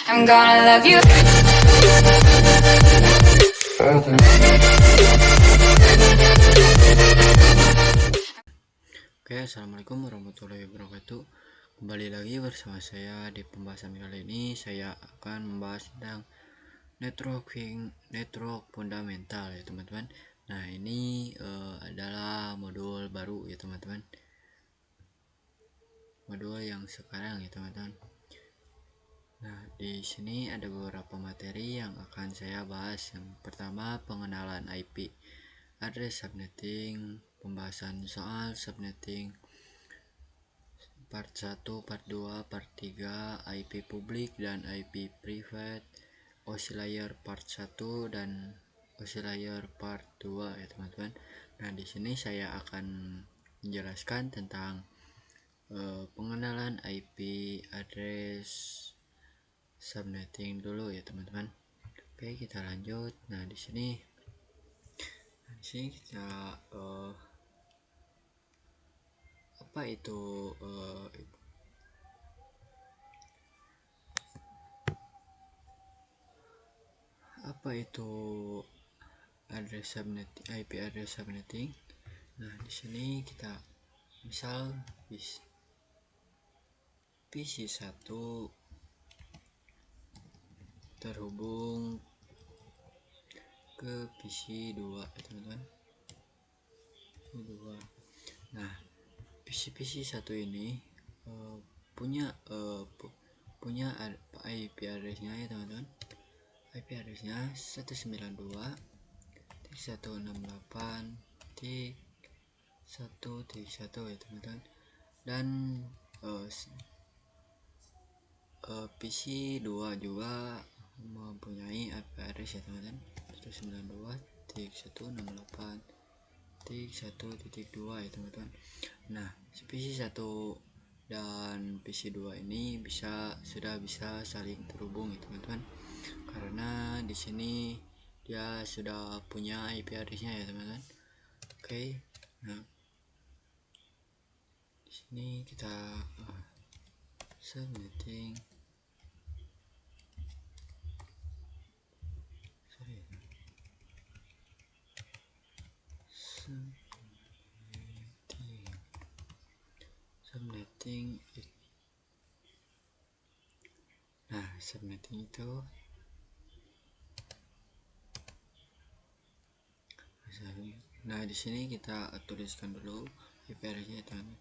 I'm gonna love you. Oke, assalamualaikum warahmatullahi wabarakatuh. Kembali lagi bersama saya di pembahasan kali ini. Saya akan membahas tentang network fundamental ya teman-teman. Nah ini adalah modul baru ya teman-teman, modul yang sekarang ya teman-teman. Nah di sini ada beberapa materi yang akan saya bahas. Yang pertama, pengenalan IP address subnetting, pembahasan soal subnetting part 1, part 2, part 3, IP publik dan IP private, oscillator part 1 dan oscillator part 2 ya teman-teman. Nah, di sini saya akan menjelaskan tentang pengenalan IP address subnetting dulu ya teman-teman. Oke, kita lanjut. Nah, di sini kita apa itu address subnetting, IP address subnetting. Nah, di sini kita misal PC1 terhubung ke PC2 ya teman-teman. Nah, PC1 ini punya IP address-nya ya teman-teman. IP address-nya 192.168.1.1 ya teman-teman. Dan PC2 juga mempunyai IP address ya teman-teman, 192.168.1.2 ya teman-teman. Nah, PC1 dan PC2 ini sudah bisa saling terhubung ya teman-teman, karena di sini dia sudah punya IP address-nya ya teman-teman. Oke. Nah, di sini kita subnetting Nah, subnetting itu di sini kita tuliskan dulu IP address-nya dan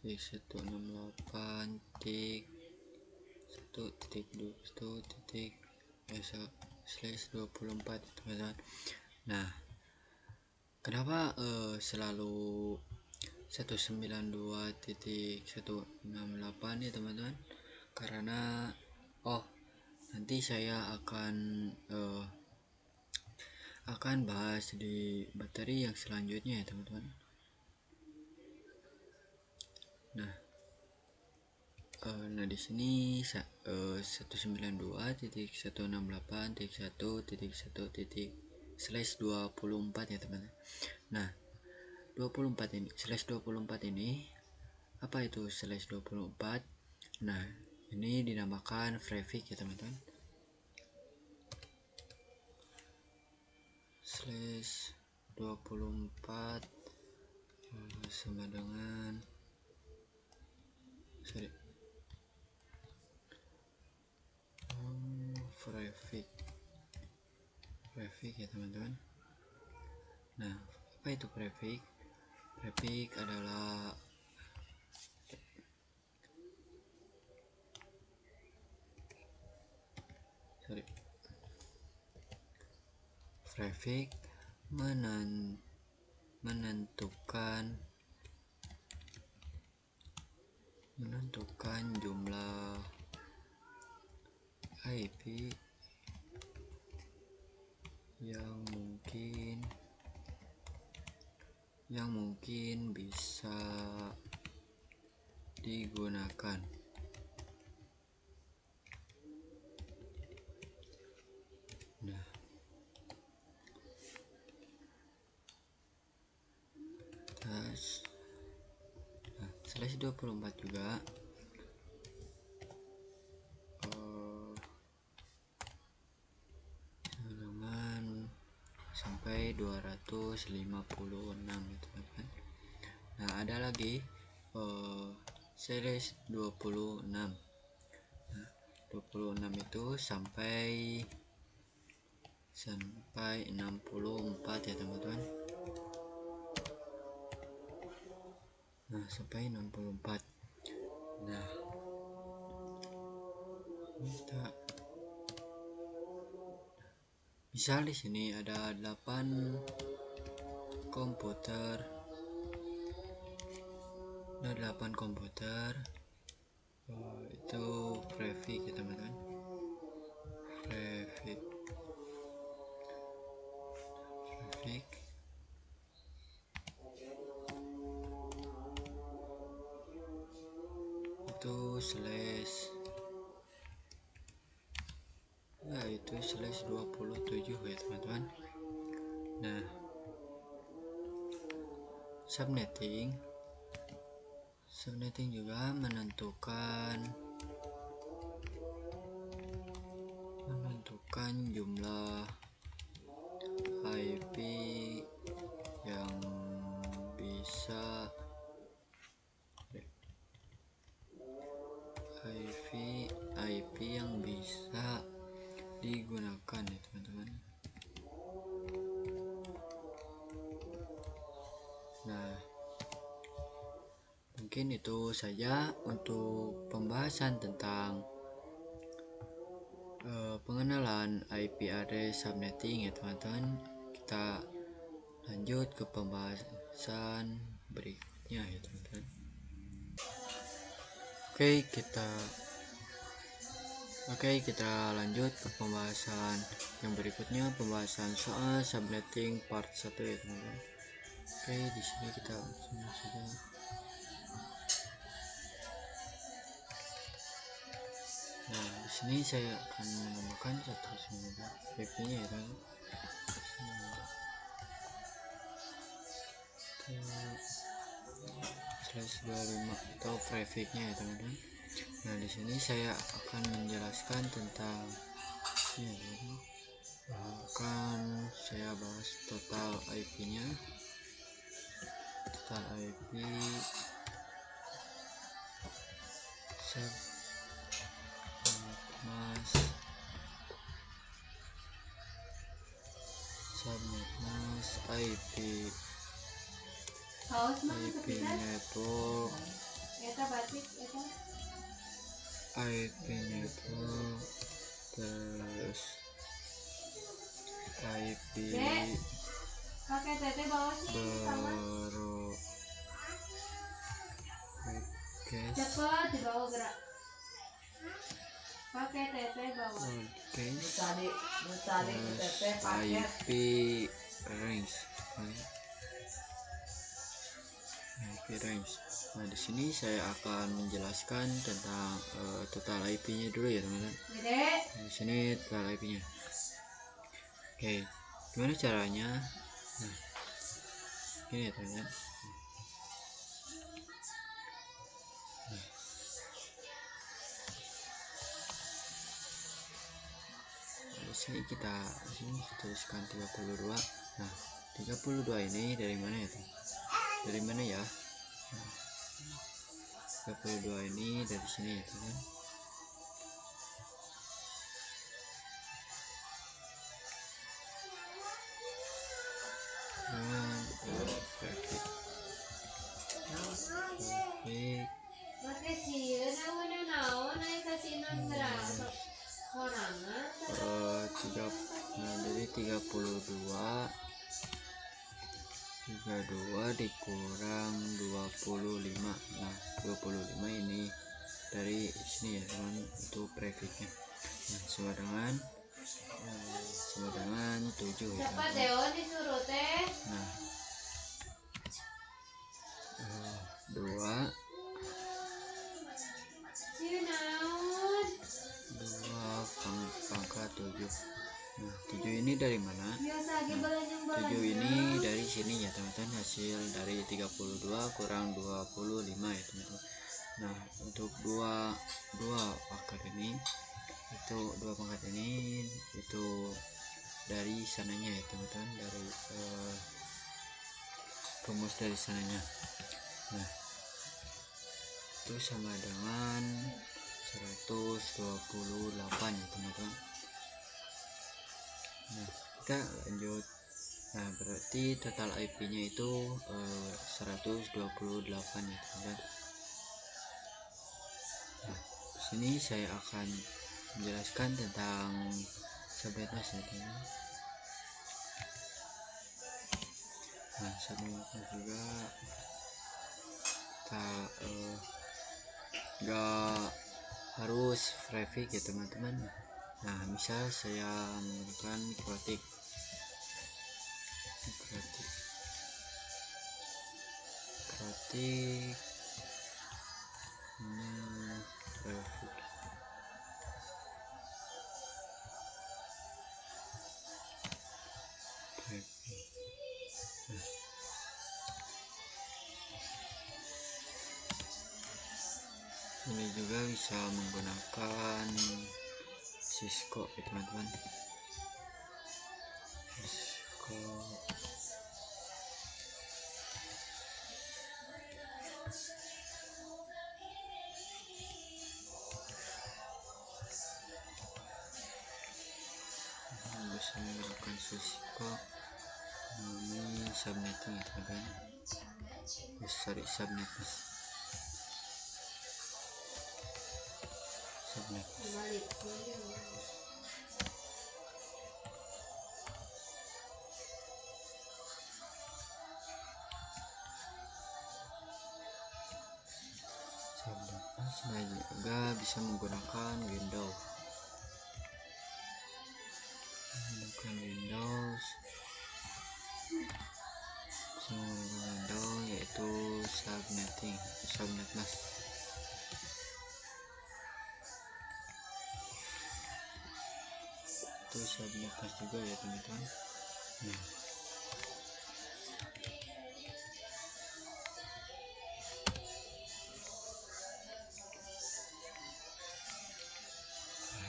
168.1.1/24 teman-teman. Nah, kenapa selalu 192.168 ya teman-teman? Karena nanti saya akan bahas di materi yang selanjutnya ya teman-teman. Nah, di sini 192.168.1.1/24 ya teman-teman. Nah, 24 ini apa itu /24? Nah, ini dinamakan prefix ya teman-teman. /24 sama dengan prefix ya teman-teman. Nah, apa itu prefix? Prefix adalah prefix menentukan jumlah IP yang mungkin bisa digunakan. Nah, /24 juga sampai 256 gitu kan. Nah ada lagi series 26. Nah 26 itu sampai 64 ya teman-teman. Nah sampai 64. Nah kita misal di sini ada 8 komputer. Ada 8 komputer. Itu grafik ya teman-teman. Grafik itu slash, nah itu slash 27 ya teman-teman. Nah subnetting juga menentukan jumlah IP yang bisa digunakan ya teman-teman. Nah mungkin itu saja untuk pembahasan tentang pengenalan IP address subnetting ya teman-teman. Kita lanjut ke pembahasan berikutnya ya teman-teman. Oke, kita lanjut ke pembahasan yang berikutnya, pembahasan soal subnetting part 1 ya teman-teman. Oke, di sini kita langsung saja. Nah, di sini saya akan menambahkan 192 IP-nya ya teman-teman. /25 atau grafiknya ya teman-teman. Nah di sini saya akan menjelaskan tentang akan saya bahas total IP-nya. Total IP subnet IP network terus IP cepat dibawa gerak pakai teteh bawa IP range. Nah di sini saya akan menjelaskan tentang total IP-nya dulu ya teman-teman. Di sini total IP-nya. Oke, gimana caranya? Nah, ini ya teman-teman. Di sini kita tuliskan 32. Nah, 32 ini dari mana ya teman? Dari mana ya? Nah, 32 ini dari sini ya teman. Jadi 32 dikurang 25. Nah 25 ini dari sini ya teman, untuk grafiknya. Nah sama dengan 7 ya teman. Nah 2 pangkat 7. Nah 7 ini dari mana? Nah 7 ini dari sini ya teman-teman, hasil dari 32 kurang 25 ya teman-teman. Nah untuk dua pangkat ini itu dari sananya ya teman-teman, dari rumus dari sananya. Nah, itu sama dengan 128 ya teman-teman. Nah, kita lanjut. Nah, berarti total IP nya itu 128 ya teman-teman. Nah, sini saya akan menjelaskan tentang subnet mask ya teman-teman. Nah, subnet mask juga kita nggak harus private ya teman-teman. Nah, misal saya menggunakan mikrotik private. Ini juga bisa menggunakan Cisco ya teman-teman. Cisco bisa menggunakan Cisco. Ini subnetting ya teman-teman. Sorry, subnet Balik. Nah, juga bisa menggunakan Windows yaitu subnet mask. Itu subnet mask juga ya teman-teman.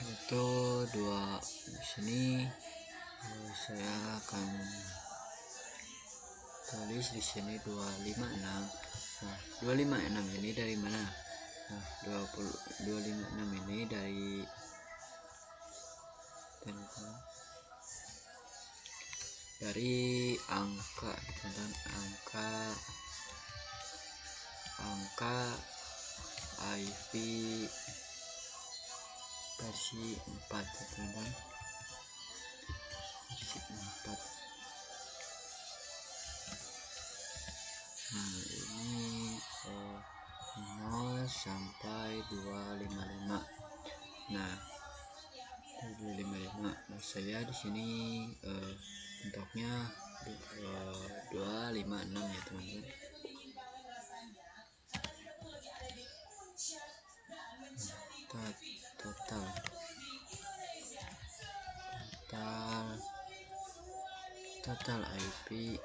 Itu dua di sini. Saya akan tulis di sini 256. Nah, 256 ini dari mana? Nah, 256 ini dari angka tentang angka IP versi 4 teman-teman. Versi 4. Nah, ini 0 sampai 255. Nah, 255. Nah, saya di sini untuknya 256 ya teman-teman. Total IP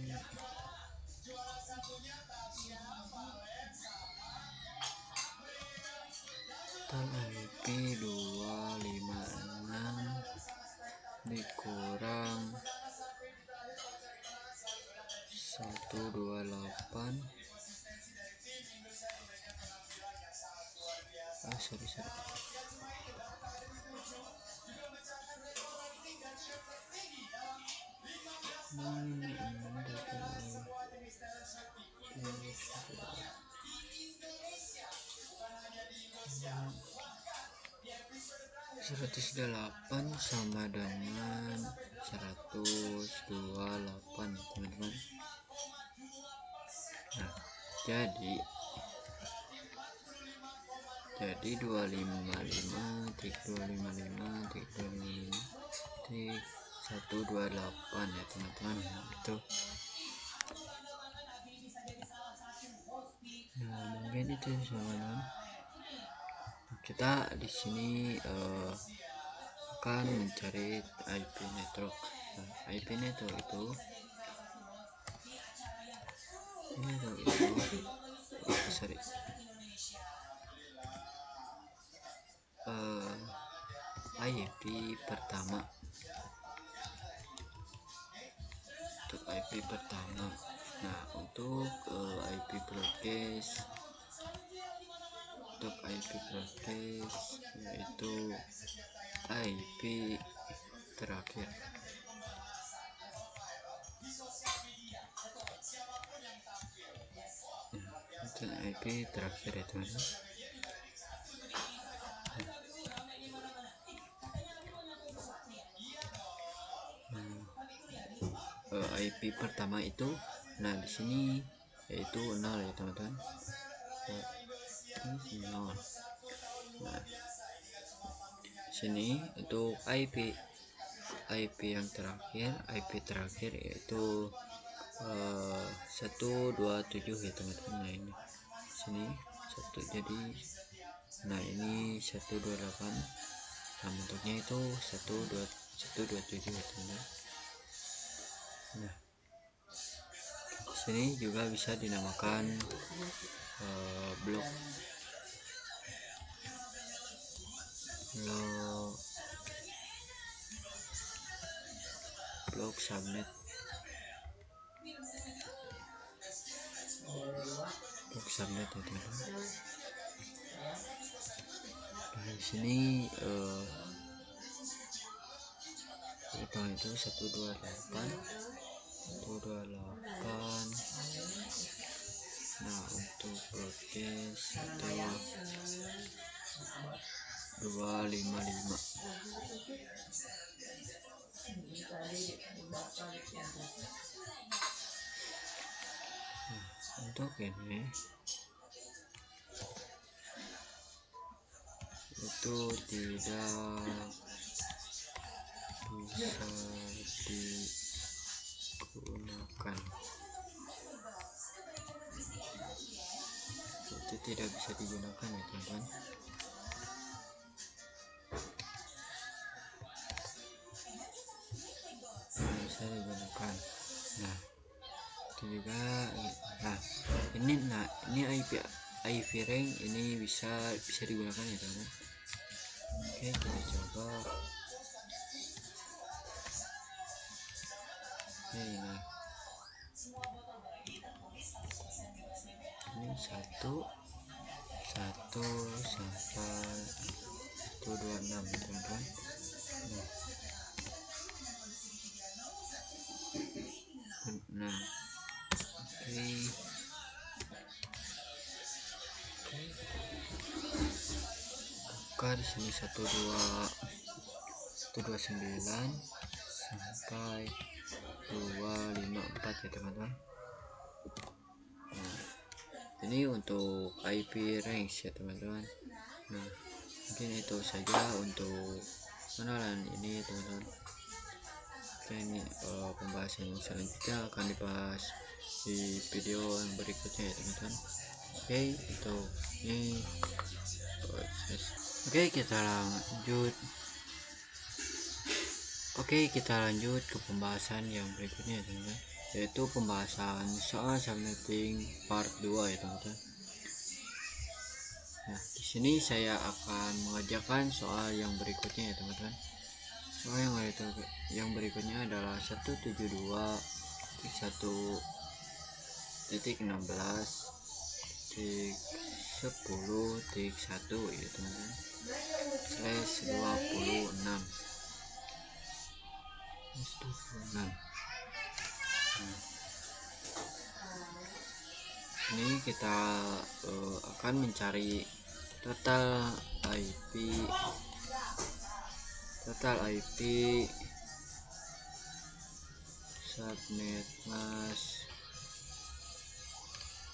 nya total IP 256 dikurang 128. Sorry. Seratus 108 sama dengan 128 teman-teman. Nah, jadi 255.255.128 ya teman-teman. Nah, itu. Nah, mungkin itu teman-teman. Kita di sini akan mencari IP network. Nah, IP network itu ini itu sorry IP pertama. Untuk IP pertama, nah untuk IP broadcast, untuk IP broadcast yaitu IP terakhir. Itu IP terakhir ya teman-teman. IP pertama itu, nah di sini yaitu 0 ya teman-teman. Nah, sini untuk IP yang terakhir, IP terakhir yaitu 127 ya teman-teman. Nah ini sini satu, jadi nah ini 128. Nah bentuknya itu 127 ya teman-teman. Nah sini juga bisa dinamakan blok subnet, ya teman-teman. Nah di sini hitung itu 128. Nah untuk broadcast itu 255. Untuk ini itu tidak bisa digunakan, itu tidak bisa digunakan ya teman-teman. Bisa digunakan. Nah itu juga, nah ini IP rank ini bisa digunakan ya teman-teman. Oke, kita coba. Ini 1 sampai 126 teman-teman. Nah oke, buka di sini 129 sampai 254 ya teman-teman. Nah ini untuk IP range ya teman-teman. Nah mungkin itu saja untuk pengenalan ini teman-teman. Oke, ini pembahasan yang selanjutnya akan dibahas di video yang berikutnya ya teman-teman. Oke, itu ini kita lanjut ke pembahasan yang berikutnya ya teman-teman, yaitu pembahasan soal subnetting part 2 ya teman-teman. Nah di sini saya akan mengerjakan soal yang berikutnya ya teman-teman. Soal yang berikutnya adalah 172.1.16.10.1 ya teman-teman, /26. Ini kita akan mencari total IP subnet mask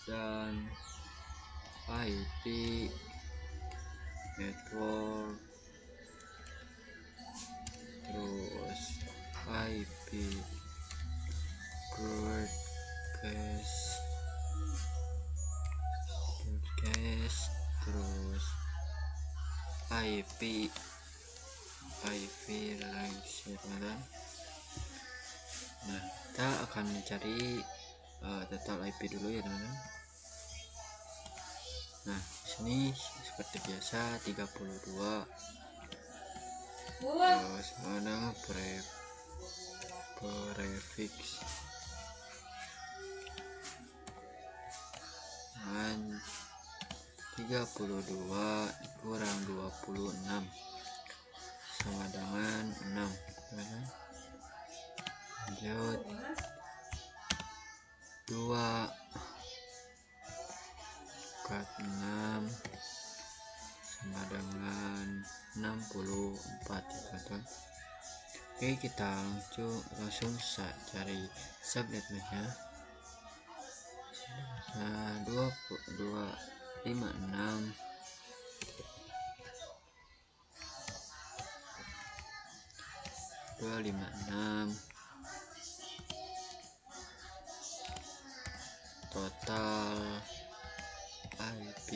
dan IP network, terus IP broadcast, terus IP range ya teman-teman. Nah kita akan mencari total IP dulu ya teman-teman. Nah di sini seperti biasa 32 sama dengan prefix dengan 32 kurang 26 sama dengan 6. Lanjut 2 kurat 6 sama dengan 64 ya teman-teman. Oke, kita langsung cari subnetnya. Nah 2256 total IP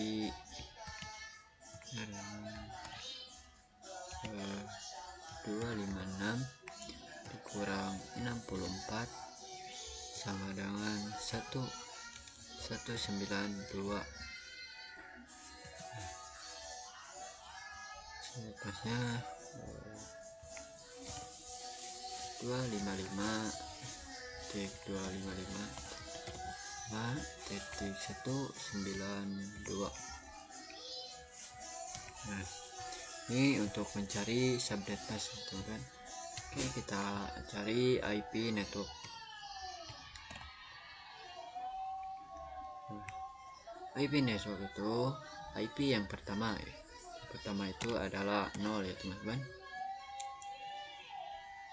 256 dikurang 64 sama dengan 192. Selanjutnya 255.255.192. Nah ini untuk mencari subnet mask teman-teman. Oke, kita cari IP network. IP network itu IP yang pertama itu adalah 0 ya teman-teman.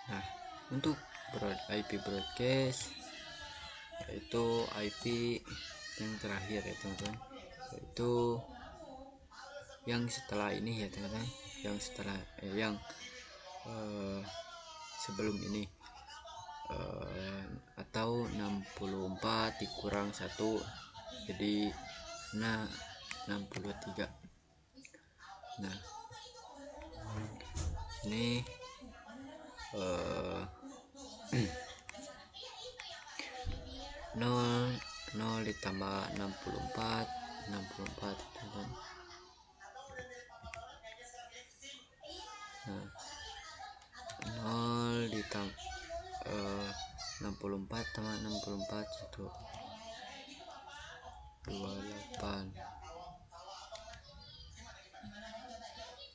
Nah untuk IP broadcast yaitu IP yang terakhir ya teman-teman, yaitu yang setelah ini ya teman-teman, yang setelah sebelum ini atau 64 dikurang 1 jadi 63. Nah ini 0 ditambah 64 teman-teman. Nah 0 ditambah 64 tambah 64 itu 28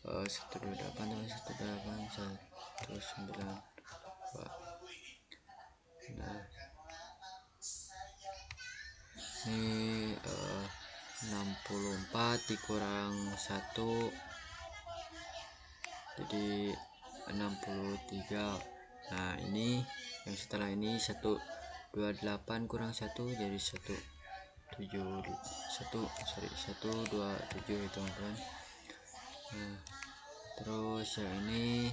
128 Nah ini 64 dikurang 1 jadi 63. Nah ini yang setelah ini 128 kurang 1 jadi 127 itu teman-teman. Nah terus yang ini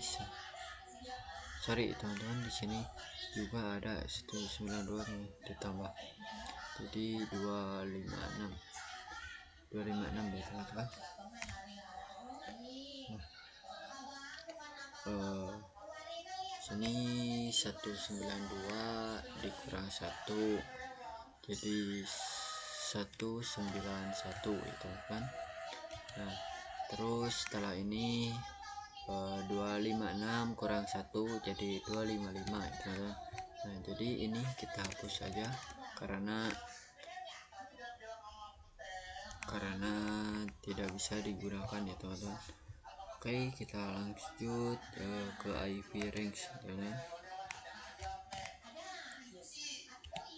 teman-teman, di sini juga ada 192 ditambah jadi 256 ya teman-teman. Sini 192 dikurang 1 jadi 191 ya teman-teman. Nah terus setelah ini 256 kurang 1 jadi 255 ya teman-teman. Nah jadi ini kita hapus saja karena tidak bisa digunakan ya teman-teman. Oke, kita lanjut ke IP range ya.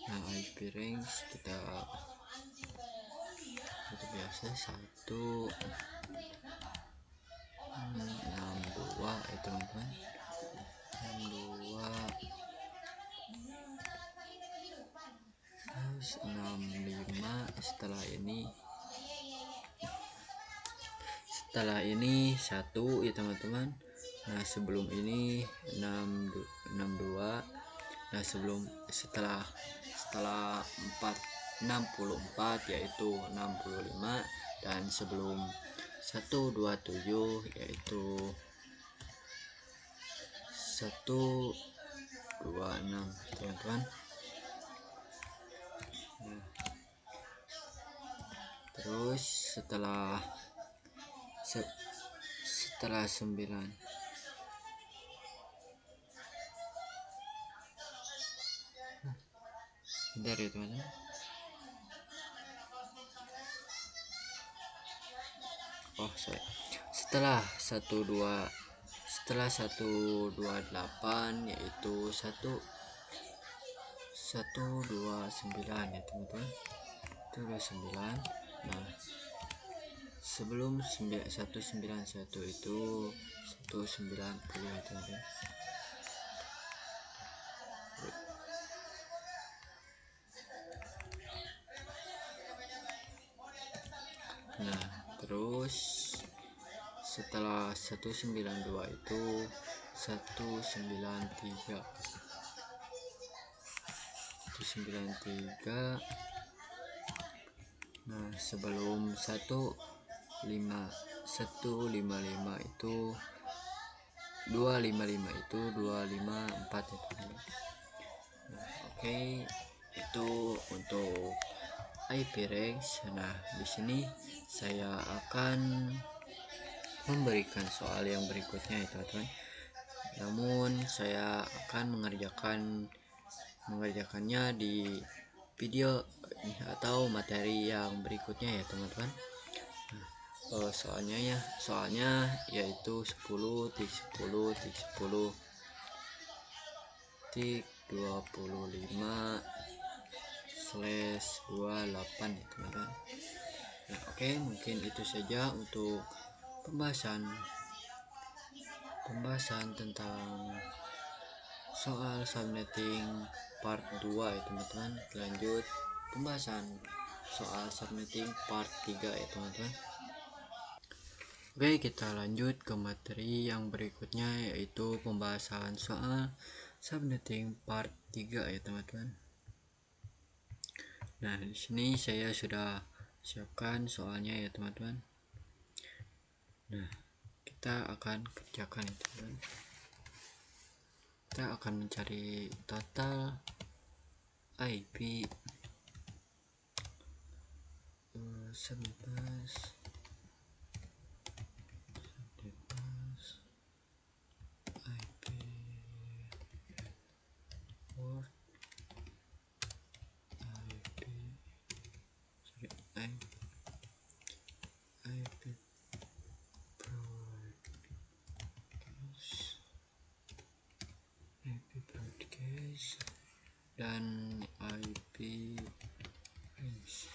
Nah IP range kita seperti biasa 162 ya teman-teman, 62 terus 65. setelah ini 1 ya teman-teman. Nah sebelum ini 62. Nah setelah 64 yaitu 65 dan sebelum 127 yaitu 126 teman-teman. terus setelah 9 bentar ya teman-teman. Setelah 128 yaitu 129 ya teman-teman. Itu 29. Nah, sebelum 191 itu 190 ya teman-teman. Nah, terus setelah 192 itu 193. Nah, sebelum 155 itu 254 itu. Nah, oke, itu untuk IP range. Nah, di sini saya akan memberikan soal yang berikutnya ya teman-teman. Namun saya akan mengerjakannya di video atau materi yang berikutnya ya teman-teman. Soalnya yaitu 10 tik 10 tik 10 tik 25/28 ya teman-teman. Nah, oke, mungkin itu saja untuk pembahasan tentang soal subnetting part 2 ya teman-teman. Lanjut pembahasan soal subnetting part 3 ya teman-teman. Oke, kita lanjut ke materi yang berikutnya yaitu pembahasan soal subnetting part 3 ya teman-teman. Nah, di sini saya sudah siapkan soalnya ya teman-teman. Nah, kita akan kerjakan ya teman-teman. Kita akan mencari total IP 11 IP word IP broadcast dan IP range.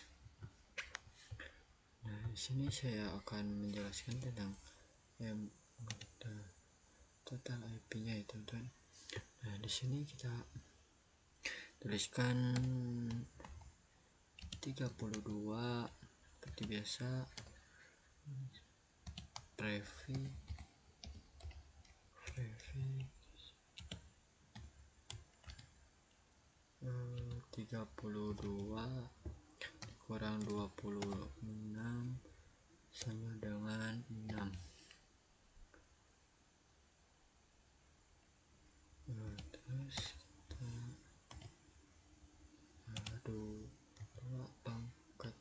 Nah, di sini saya akan menjelaskan tentang total IP-nya ya teman-teman. Nah, di sini kita tuliskan 32 seperti biasa, prefix 32 kurang 26 sama dengan 6. Terus kita aduh 2 pangkat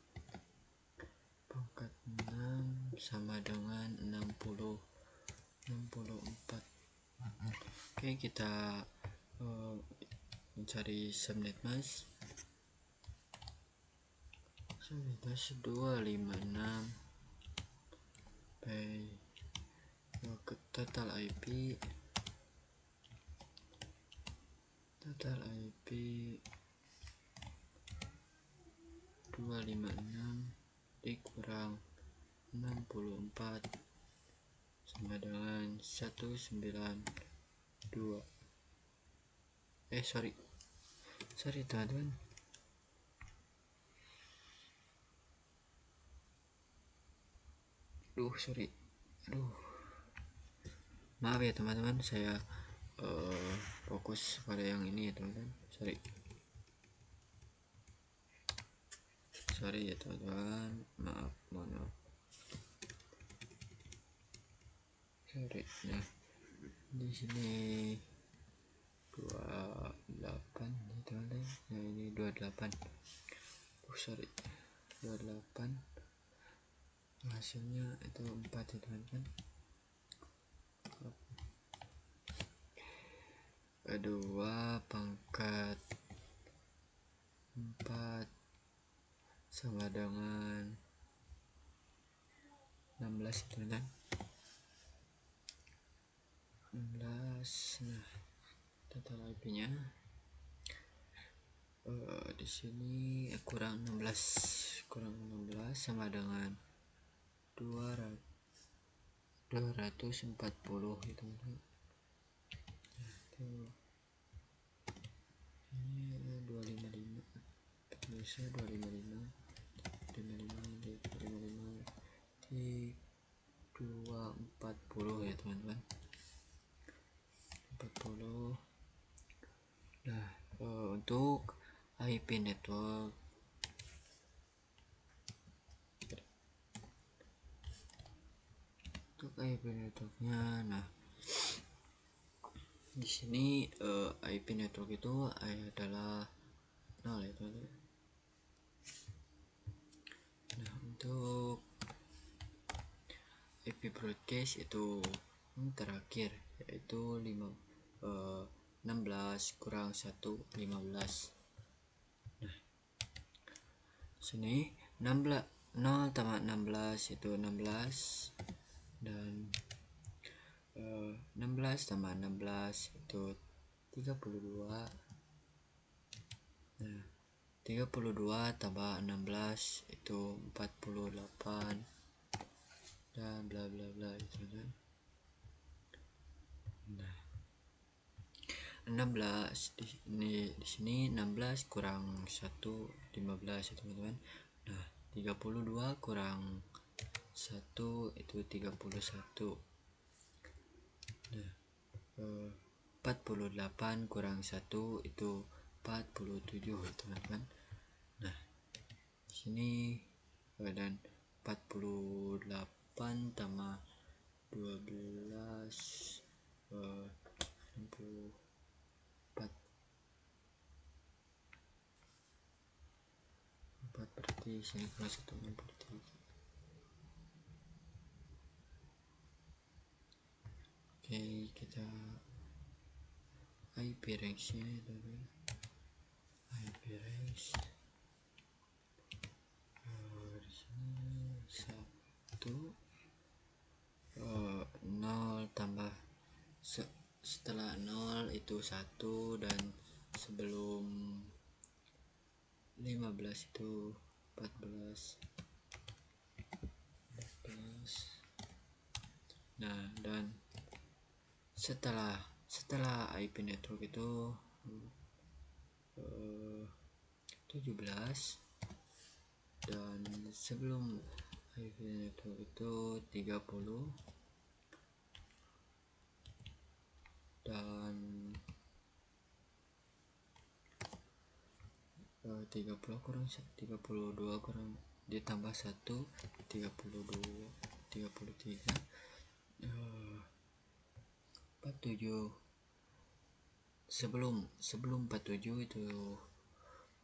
6 sama dengan 64. Oke, kita mencari subnet mas 256 ke total IP 256 dikurang 64 sama dengan 192. Sorry teman-teman. Maaf ya teman-teman, saya fokus pada yang ini ya teman-teman. Sorry ya teman-teman, mohon maaf. Sorry. Nah, di sini 28 ya teman-teman. Nah, ini 28. 28 hasilnya itu 4 ya teman-teman. Kedua pangkat 4 sama dengan 16 teman-teman. 16. Nah, total IP nya di sini kurang 16 sama dengan 240 ya teman-teman. Ini 255 bisa 255 240 ya teman-teman. 40. Nah, untuk IP networknya, nah di sini IP network itu adalah 0 ya teman-teman. Nah, untuk IP broadcast itu terakhir yaitu 16 kurang 1 15. Nah, sini 16 0 tambah 16 itu 16, dan 16 tambah 16 itu 32. Nah, 32 tambah 16 itu 48, dan bla bla bla itu kan. Nah, 16 di sini 16 kurang 1 15 ya teman-teman. Nah, 32 kurang 1 itu 31. Nah, 48 kurang 1 itu 47 ya teman-teman. Nah, di sini dan 48 tambah 12 64 berarti sini kurang 1 63. Oke, kita IP range nya dari IP range di sini 1 0 tambah setelah 0 itu 1, dan sebelum 15 itu 14. Nah, dan setelah IP network itu 17, dan sebelum IP network itu 30, dan 30 kurang 32 kurang ditambah 1 32 33 47. sebelum 47 itu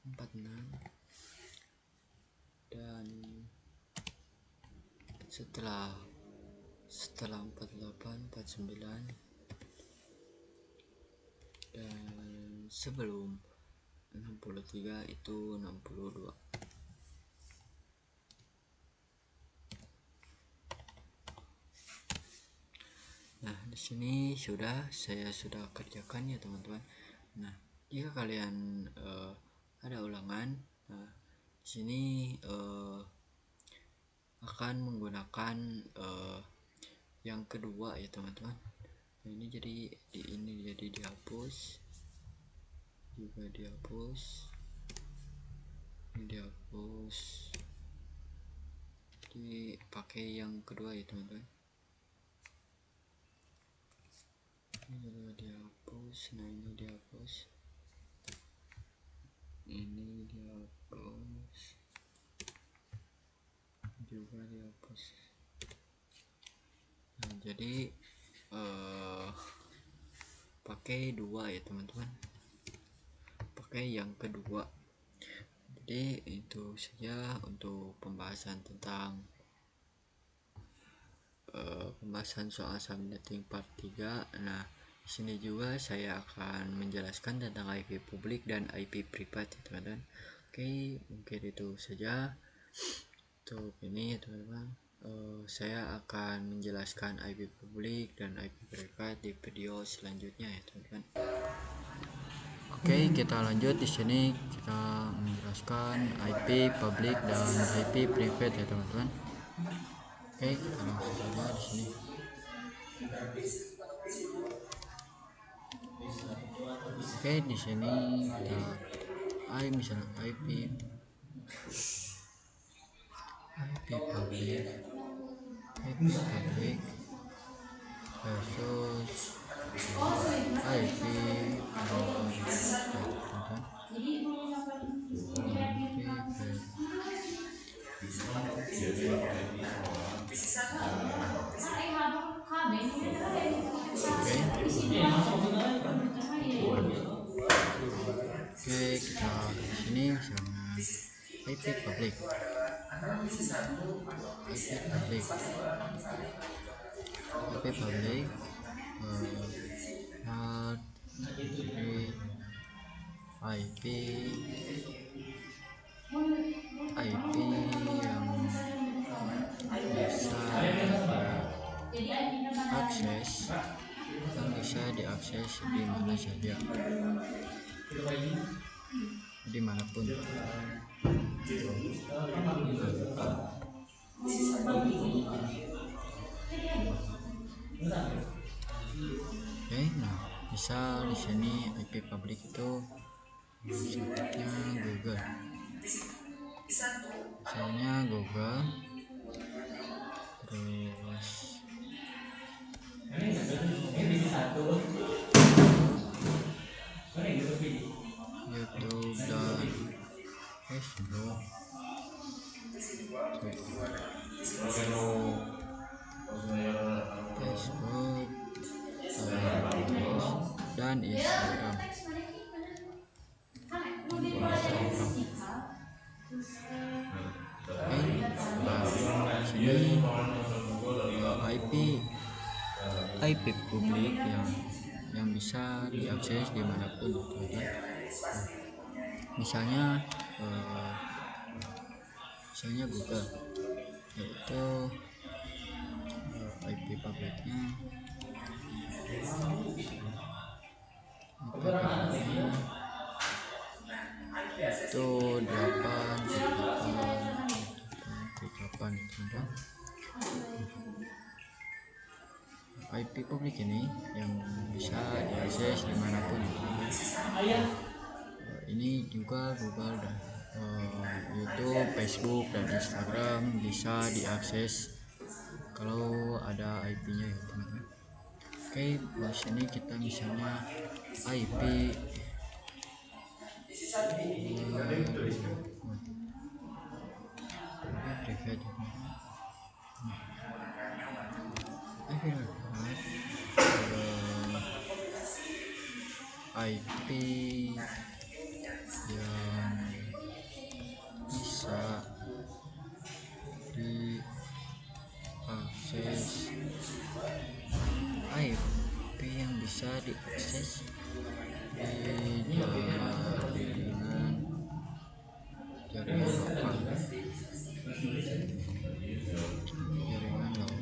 46, dan setelah 48 49, dan sebelum 63 itu 62. Nah, di sini saya sudah kerjakan ya teman-teman. Nah, jika kalian ada ulangan, nah di sini akan menggunakan yang kedua ya teman-teman. Nah, ini jadi dihapus, juga dihapus, ini dihapus, dipakai yang kedua ya teman-teman. Ini juga dihapus. Nah, ini dihapus, ini dihapus, juga dihapus. Nah, jadi pakai 2 ya teman-teman, pakai yang kedua. Jadi itu saja untuk pembahasan tentang pembahasan soal subnetting part 3. Nah, di sini juga saya akan menjelaskan tentang IP publik dan IP privat ya teman-teman. Oke, mungkin itu saja untuk ini ya teman-teman. Saya akan menjelaskan IP publik dan IP privat di video selanjutnya ya teman-teman. Oke, kita lanjut. Di sini kita menjelaskan IP publik dan IP privat ya teman-teman. Oke, kita langsung saja di sini. Oke, di sini kita misalnya IP publik versus IP Oke, kita di sini misalnya IP publik IP yang bisa diakses di mana saja, dimanapun. Oke, nah misal di sini IP publik itu misalnya Google, terus YouTube dan Facebook, dan Instagram. Sini IP publik yang bisa diakses dimanapun gitu ya. Misalnya Google, yaitu IP publiknya itu 8 gitu. IP publik ini yang bisa diakses dimanapun gitu. Ini juga Google dan YouTube, Facebook dan Instagram bisa diakses kalau ada IP-nya ya teman-teman. Oke, di sini kita misalnya IP privat IP yang bisa diakses di jaringan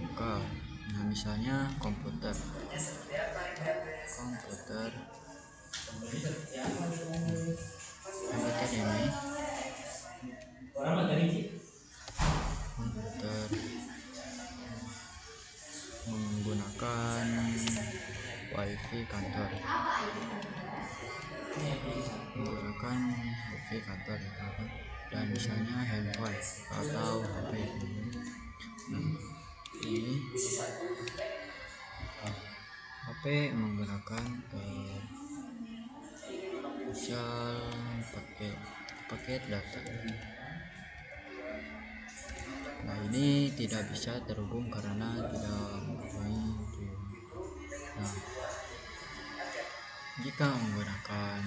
lokal. Nah, misalnya komputer ini menggunakan wifi kantor dan misalnya handphone atau HP. Nah, ini HP menggunakan misal paket data. Nah, ini tidak bisa terhubung karena tidak mempunyai. Nah, jika menggunakan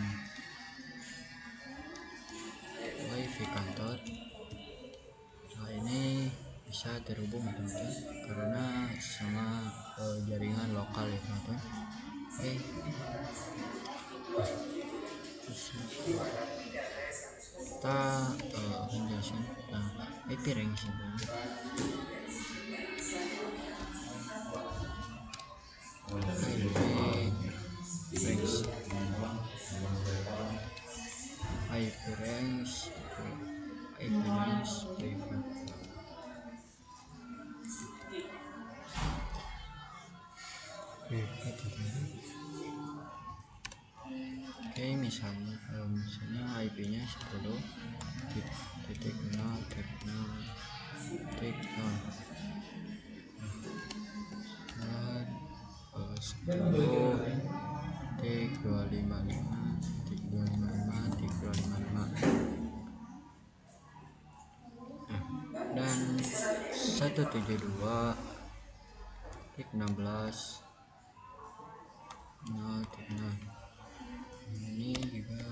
wifi kantor, nah ini bisa terhubung ya teman-teman, karena sama jaringan lokal ya teman-teman. Oke, kita menjelaskan IP range ya teman-teman. IP range privat. Oke, misalnya IP-nya 10.0.0.0 dan 10.255.255.255 dan 172.16.0.0. ini juga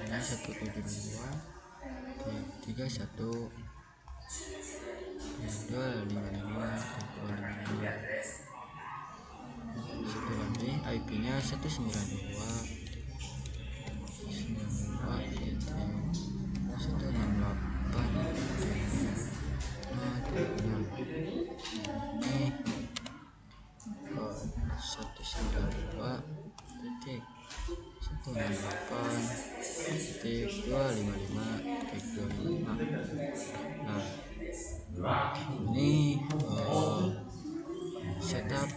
172.31.255.255. satu lagi IP-nya 192.168.255.255. Nah, ini setup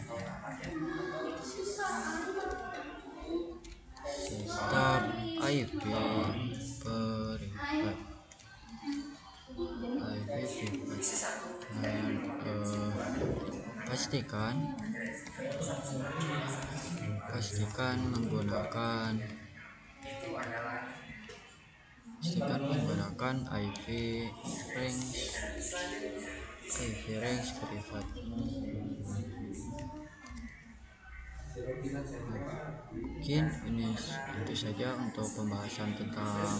IP privat. Dan pastikan menggunakan IP range privat. Mungkin itu saja untuk pembahasan tentang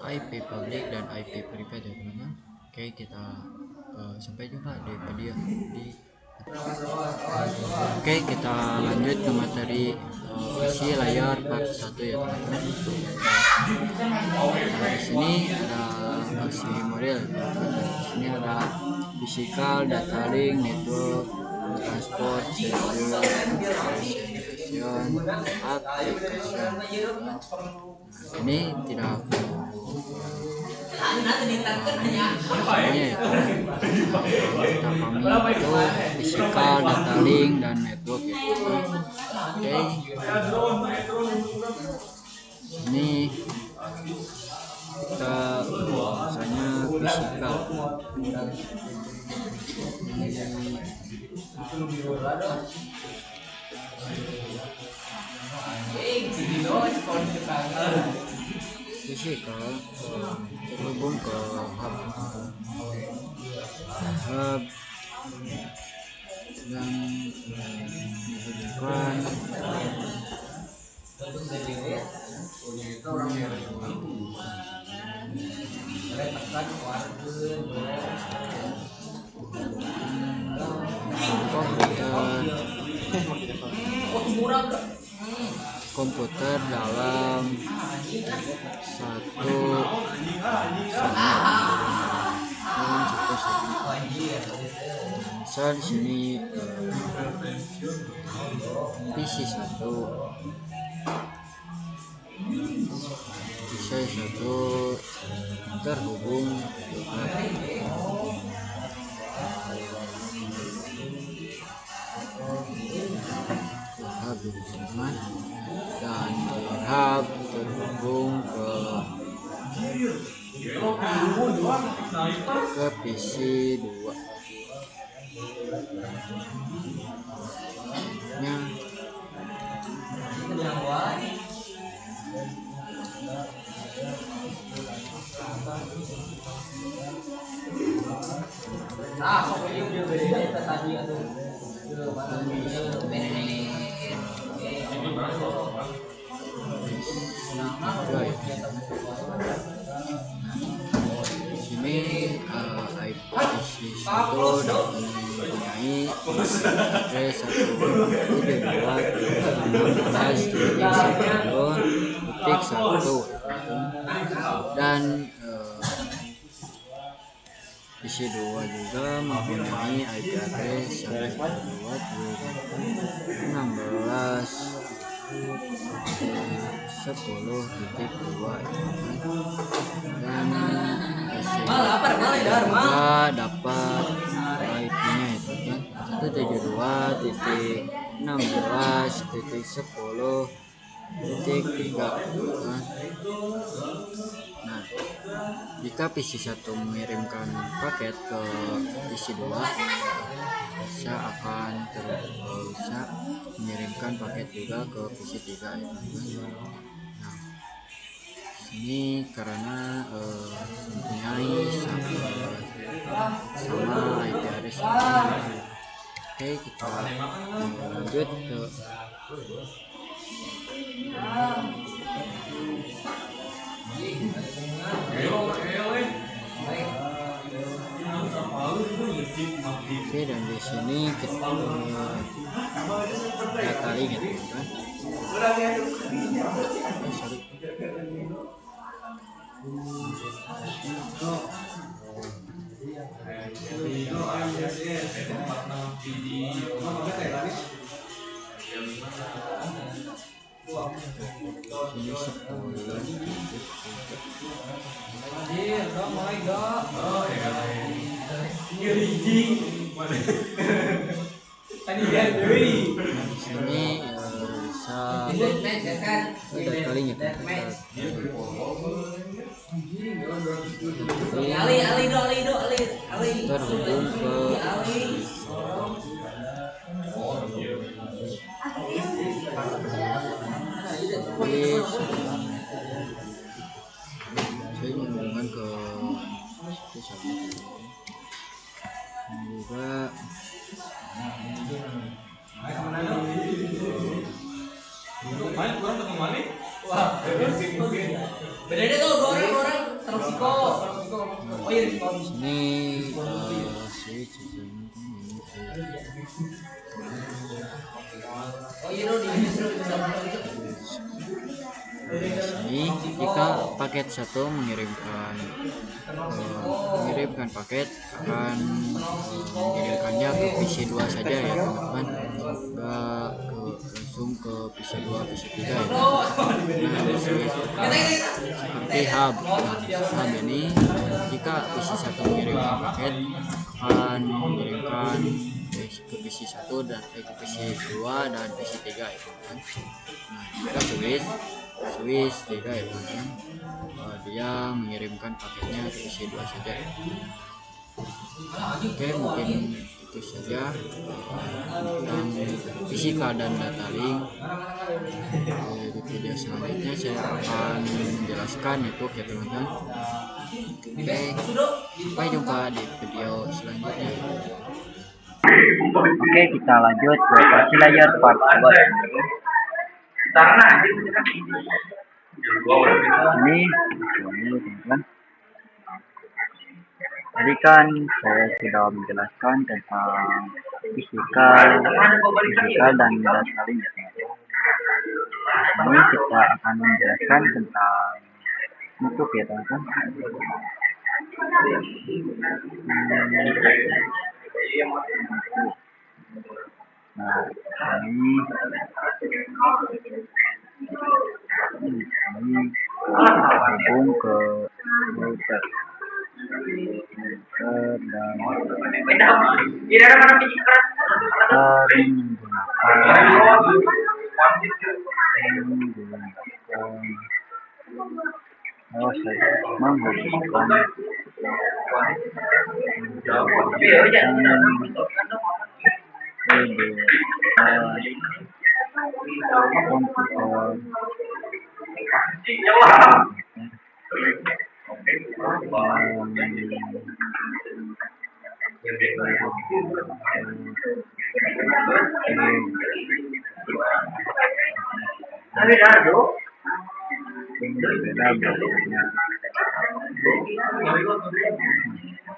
IP public dan IP privat ya teman-teman. Oke, kita sampai jumpa di video Oke, kita lanjut ke materi isi layar part 1 ya teman-teman. Di sini ada isi model. Di sini ada physical, data link, network, transport, segmentation, application. Ini tidak itu physical, data link, dan network ya. Oke, ini kita misalnya physical. Physical terhubung ke hub dan menghubungkan komputer dalam satu misal di sini PC1 terhubung dan hub terhubung ke PC2 nya. itu dapat mempunyai address 172.16.10.1 dan PC 2 juga mempunyai IP address 192.16.10.2 dan PC juga dapat IP-nya itu kan 172.16.10.3. Nah, jika PC 1 mengirimkan paket ke PC 2, bisa mengirimkan paket juga ke PC 3 ya. Nah, ini karena mempunyai sama IP address. Oke, kita lanjut ke dan di sini kita kali gitu kan. Ini 10 bisa ada kalinya terhubung ke saya menghubungkan ke juga ini switch ini jika paket 1 mengirimkan paket akan mengirimkannya ke PC 2 saja ya teman-teman, enggak langsung ke PC 2 PC 3 ya. Nah, seperti hub. Hub ini jika PC 1 mengirimkan paket akan mengirimkan ke PC 1 dan ke PC 2 dan PC 3 ya teman-teman. Nah, jika switch 3 ya teman-teman, dia mengirimkan paketnya ke PC 2 saja. Oke, mungkin itu saja tentang fisika dan data link. Di video selanjutnya saya akan menjelaskan network ya teman-teman. Oke, sampai jumpa di video selanjutnya. Oke, kita lanjut ke Pasir Layar part 2. Ini teman-teman. Tadi kan saya sudah menjelaskan tentang fisikal dan data link. Ini kita akan menjelaskan tentang bentuk ya teman-teman. Nah, ini hubung ke router dan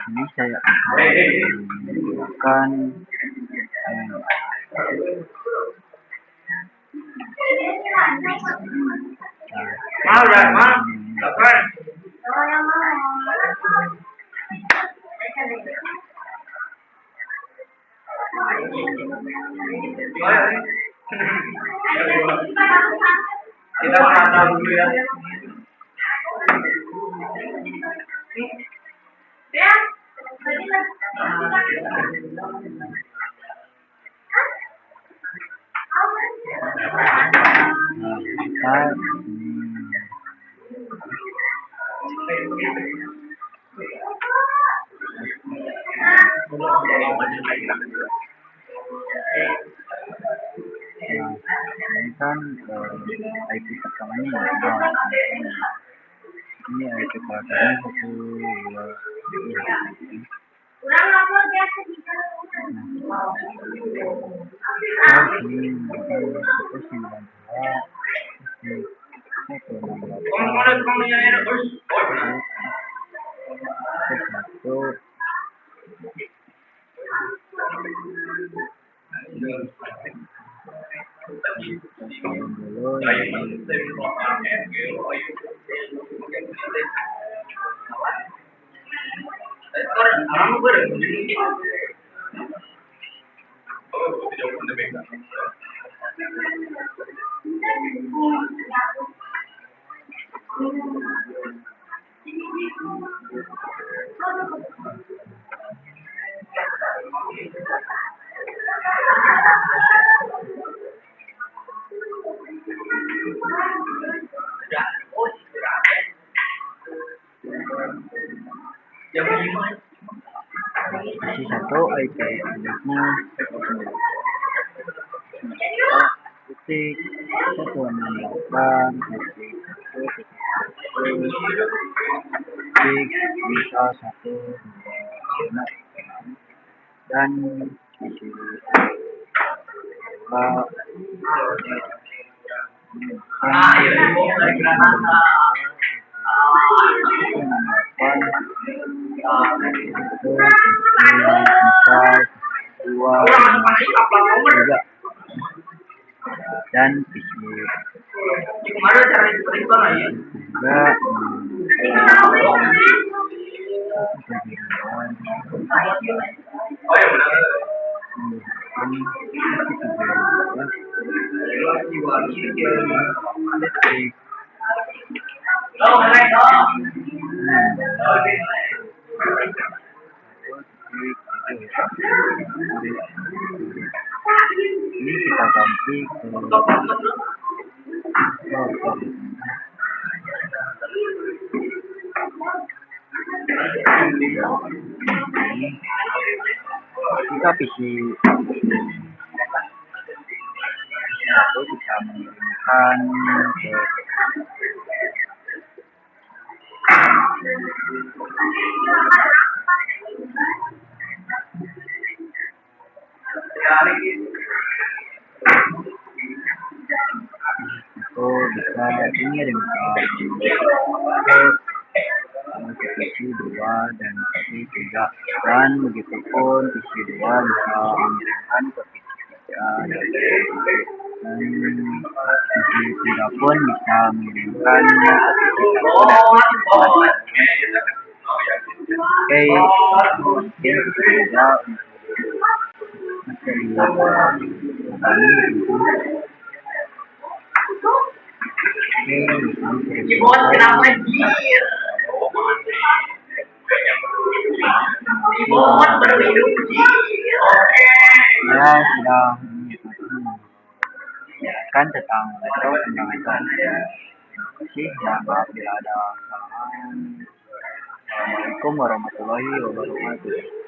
ini saya akan menggunakan Kita menata dulu ya. ini kan IP pertamanya ini IP karakternya 1 2 isi 1 IP address-nya 168.1.1.1 dan isi 2 dan isi ini kita ganti ke jika PC satu bisa mengirimkan ke bisa mengirimkan PC 2 dan PC 3 dan begitupun PC 2 bisa mengirimkan ke PC 3 dan PC 3 pun bisa mengirimkan ke PC 1. Oke, mungkin itu saja materi kami itu. Ya sudah kan tentang laptop tentang terima kasih dan maaf bila ada kesalahan. Assalamualaikum warahmatullahi wabarakatuh.